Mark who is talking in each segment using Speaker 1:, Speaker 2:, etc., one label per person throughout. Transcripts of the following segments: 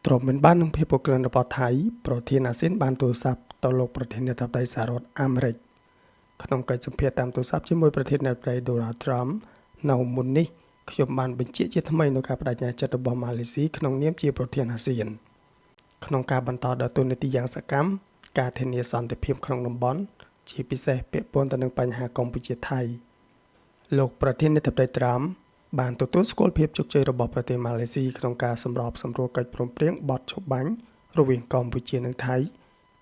Speaker 1: ទ្រពមានបាននឹងភាពពក្លិនរបស់ថៃប្រធានអាស៊ានបានទូរស័ព្ទទៅលោកប្រធានាធិបតីសហរដ្ឋអាមេរិកក្នុងកិច្ចសម្ភាសន៍តាមទូរស័ព្ទជាមួយប្រធានាធិបតី Donald Trump នៅមុននេះខ្ញុំបានបញ្ជាក់ជាថ្មីនូវការបដិញ្ញាចិត្តរបស់ម៉ាឡេស៊ីក្នុងនាមជាប្រធានអាស៊ានក្នុងការបន្តដើរតួនាទីយ៉ាងសកម្មការធានាសន្តិភាពក្នុងតំបន់ជាពិសេសពាក់ព័ន្ធទៅនឹងបញ្ហាកម្ពុជាថៃលោកប្រធានាធិបតី Trump បានទទួលស្គាល់ភាពជោគជ័យរបស់ប្រទេសម៉ាឡេស៊ីក្នុងការសម្របសម្រួលកិច្ចព្រមព្រៀងបទឈប់បាញ់រវាងកម្ពុជានិងថៃ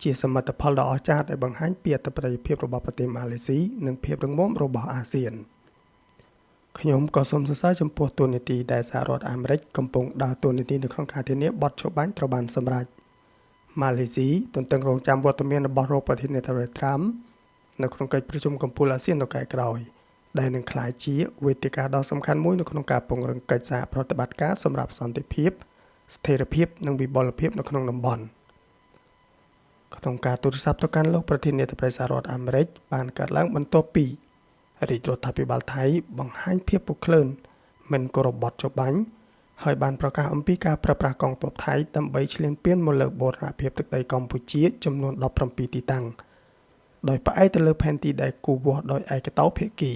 Speaker 1: ជាសមិទ្ធផលដ៏អស្ចារ្យដែលបង្ហាញពីអធិបតេយ្យភាពរបស់ប្រទេសម៉ាឡេស៊ីនិងភាពរឹងមាំរបស់អាស៊ានខ្ញុំក៏សូមសរសើរចំពោះតួនាទីដែលសហរដ្ឋអាមេរិកកំពុងដើរតួនាទីនៅក្នុងការធានាបទឈប់បាញ់ត្រូវបានសម្រេចម៉ាឡេស៊ីទន្ទឹងរង់ចាំវត្តមានរបស់លោកប្រធានាធិបតី Trump នៅក្នុងកិច្ចប្រជុំកំពូលអាស៊ាននៅខែក្រោយដែលនឹងក្លាយជាវេទិកាដ៏សំខាន់មួយនៅក្នុងការពង្រឹងកិច្ចសហប្រតិបត្តិការសម្រាប់សន្តិភាពស្ថិរភាពនិងវិបុលភាពនៅក្នុងតំបន់ក្នុងការទូរស័ព្ទទៅកាន់លោកប្រធានាធិបតីសហរដ្ឋអាមេរិកបានកើតឡើងបន្ទាប់ពីរាជរដ្ឋាភិបាលថៃបង្ហាញភាពពុក្លឿនមិនគោរពបទចុះបាញ់ហើយបានប្រកាសអំពីការប្រើប្រាស់កងទ័ពថៃដើម្បីឈ្លានពានមកលើបូរណភាពទឹកដីកម្ពុជាចំនួន17ទីតាំងដោយផ្អែកទៅលើផែនទីដែលគូវាស់ដោយឯកតោភាគី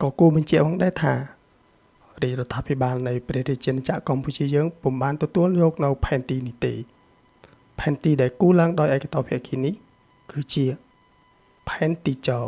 Speaker 1: ក៏គួរបញ្ជាក់ផងដែរថារាជរដ្ឋាភិបាលនៃព្រះរាជាណាចក្រកម្ពុជាយើងពុំបានទទួលយកនៅផែនទីនេះទេផែនទីដែលគូឡើងដោយឯកតោភាគីនេះគឺជាផែនទីចោ